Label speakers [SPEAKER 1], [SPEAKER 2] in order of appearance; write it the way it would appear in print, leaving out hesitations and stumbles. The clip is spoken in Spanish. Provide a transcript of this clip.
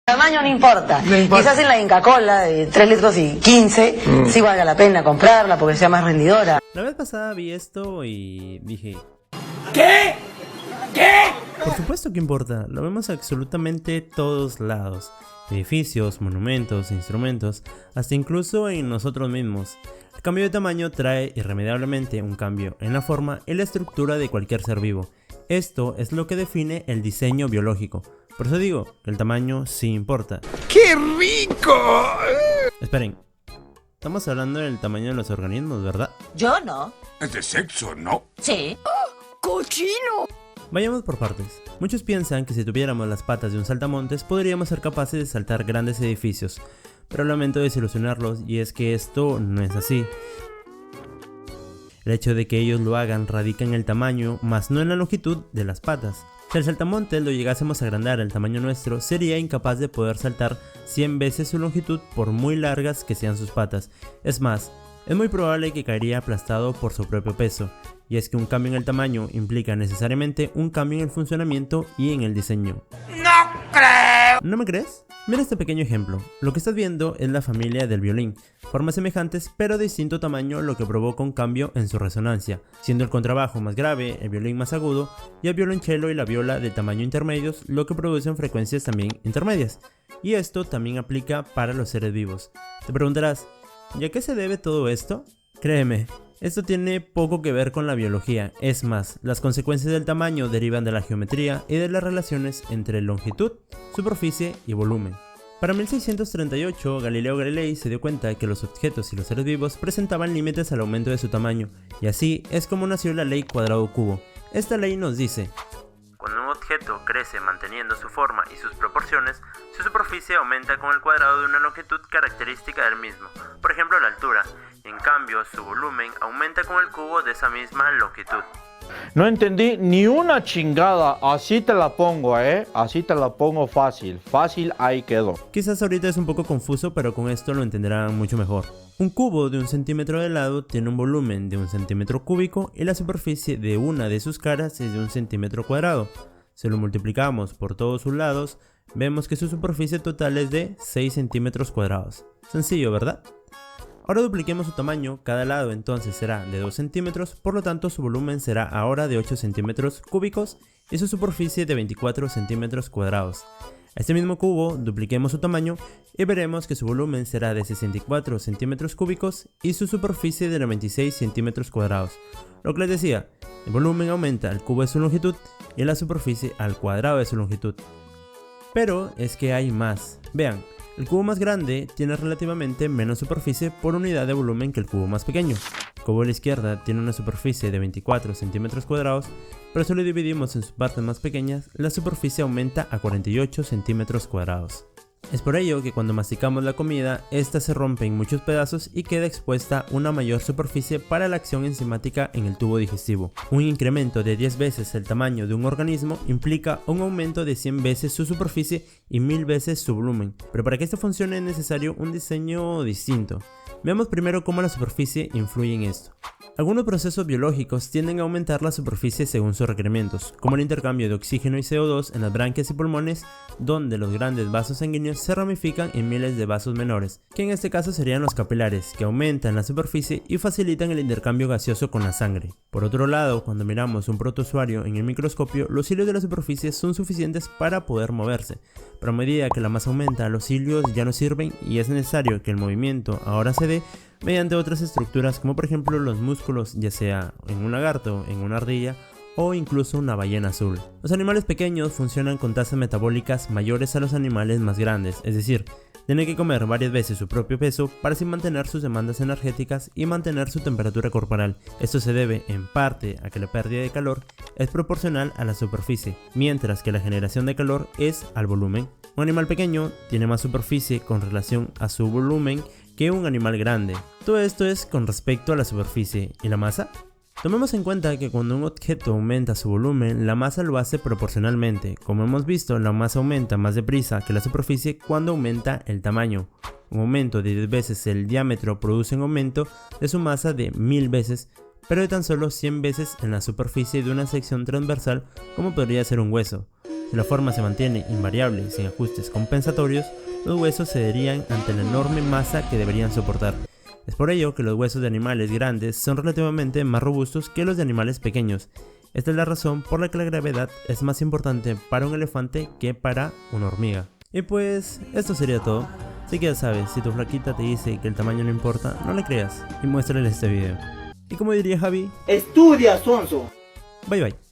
[SPEAKER 1] Tamaño no importa.
[SPEAKER 2] No importa.
[SPEAKER 1] Quizás en la Inca Kola de 3 litros y 15 sí valga la pena comprarla porque sea más rendidora.
[SPEAKER 3] La vez pasada vi esto y dije,
[SPEAKER 2] ¿Qué?
[SPEAKER 3] por supuesto que importa, lo vemos absolutamente todos lados. Edificios, monumentos, instrumentos, hasta incluso en nosotros mismos. El cambio de tamaño trae irremediablemente un cambio en la forma y la estructura de cualquier ser vivo. Esto es lo que define el diseño biológico. Por eso digo que el tamaño sí importa.
[SPEAKER 2] ¡Qué rico!
[SPEAKER 3] Esperen, estamos hablando del tamaño de los organismos, ¿verdad?
[SPEAKER 4] Yo no.
[SPEAKER 2] Es de sexo, ¿no?
[SPEAKER 4] Sí.
[SPEAKER 5] ¡Cochino!
[SPEAKER 3] Vayamos por partes. Muchos piensan que si tuviéramos las patas de un saltamontes podríamos ser capaces de saltar grandes edificios, pero lamento desilusionarlos y es que esto no es así. El hecho de que ellos lo hagan radica en el tamaño, más no en la longitud de las patas. Si al saltamontes lo llegásemos a agrandar al tamaño nuestro, sería incapaz de poder saltar 100 veces su longitud por muy largas que sean sus patas. Es más, es muy probable que caería aplastado por su propio peso. Y es que un cambio en el tamaño implica necesariamente un cambio en el funcionamiento y en el diseño.
[SPEAKER 2] ¡No creo!
[SPEAKER 3] ¿No me crees? Mira este pequeño ejemplo. Lo que estás viendo es la familia del violín. Formas semejantes pero de distinto tamaño, lo que provoca un cambio en su resonancia, siendo el contrabajo más grave, el violín más agudo y el violonchelo y la viola de tamaño intermedios, lo que producen frecuencias también intermedias. Y esto también aplica para los seres vivos. Te preguntarás, ¿y a qué se debe todo esto? Créeme, esto tiene poco que ver con la biología, es más, las consecuencias del tamaño derivan de la geometría y de las relaciones entre longitud, superficie y volumen. Para 1638, Galileo Galilei se dio cuenta que los objetos y los seres vivos presentaban límites al aumento de su tamaño, y así es como nació la ley cuadrado-cubo. Esta ley nos dice: cuando un objeto crece manteniendo su forma y sus proporciones, su superficie aumenta con el cuadrado de una longitud característica del mismo, por ejemplo la altura, y en cambio su volumen aumenta con el cubo de esa misma longitud.
[SPEAKER 6] No entendí ni una chingada, así te la pongo, así te la pongo fácil, ahí quedó.
[SPEAKER 3] Quizás ahorita es un poco confuso, pero con esto lo entenderán mucho mejor. Un cubo de 1 centímetro de lado tiene un volumen de 1 centímetro cúbico y la superficie de una de sus caras es de 1 centímetro cuadrado. Si lo multiplicamos por todos sus lados, vemos que su superficie total es de 6 centímetros cuadrados. Sencillo, ¿verdad? Ahora dupliquemos su tamaño, cada lado entonces será de 2 centímetros, por lo tanto su volumen será ahora de 8 centímetros cúbicos y su superficie de 24 centímetros cuadrados. A este mismo cubo dupliquemos su tamaño y veremos que su volumen será de 64 centímetros cúbicos y su superficie de 96 centímetros cuadrados. Lo que les decía, el volumen aumenta al cubo de su longitud y la superficie al cuadrado de su longitud. Pero es que hay más. Vean, el cubo más grande tiene relativamente menos superficie por unidad de volumen que el cubo más pequeño. El cubo de la izquierda tiene una superficie de 24 centímetros cuadrados, pero si lo dividimos en sus partes más pequeñas, la superficie aumenta a 48 centímetros cuadrados. Es por ello que cuando masticamos la comida, esta se rompe en muchos pedazos y queda expuesta una mayor superficie para la acción enzimática en el tubo digestivo. Un incremento de 10 veces el tamaño de un organismo implica un aumento de 100 veces su superficie y 1000 veces su volumen. Pero para que esto funcione es necesario un diseño distinto. Veamos primero cómo la superficie influye en esto. Algunos procesos biológicos tienden a aumentar la superficie según sus requerimientos, como el intercambio de oxígeno y CO2 en las branquias y pulmones, donde los grandes vasos sanguíneos se ramifican en miles de vasos menores, que en este caso serían los capilares, que aumentan la superficie y facilitan el intercambio gaseoso con la sangre. Por otro lado, cuando miramos un protozoario en el microscopio, los hilos de la superficie son suficientes para poder moverse, pero a medida que la masa aumenta, los hilos ya no sirven y es necesario que el movimiento ahora se dé mediante otras estructuras como por ejemplo los músculos, ya sea en un lagarto, en una ardilla o incluso una ballena azul. Los animales pequeños funcionan con tasas metabólicas mayores a los animales más grandes, es decir, tienen que comer varias veces su propio peso para así mantener sus demandas energéticas y mantener su temperatura corporal. Esto se debe en parte a que la pérdida de calor es proporcional a la superficie, mientras que la generación de calor es al volumen. Un animal pequeño tiene más superficie con relación a su volumen que un animal grande. Todo esto es con respecto a la superficie. ¿Y la masa? Tomemos en cuenta que cuando un objeto aumenta su volumen, la masa lo hace proporcionalmente. Como hemos visto, la masa aumenta más deprisa que la superficie cuando aumenta el tamaño. Un aumento de 10 veces el diámetro produce un aumento de su masa de 1000 veces, pero de tan solo 100 veces en la superficie de una sección transversal como podría ser un hueso. Si la forma se mantiene invariable sin ajustes compensatorios, los huesos cederían ante la enorme masa que deberían soportar. Es por ello que los huesos de animales grandes son relativamente más robustos que los de animales pequeños. Esta es la razón por la que la gravedad es más importante para un elefante que para una hormiga. Y pues, esto sería todo. Así que ya sabes, si tu flaquita te dice que el tamaño no importa, no le creas y muéstrale este video. Y como diría Javi,
[SPEAKER 4] estudia, sonso.
[SPEAKER 3] bye bye.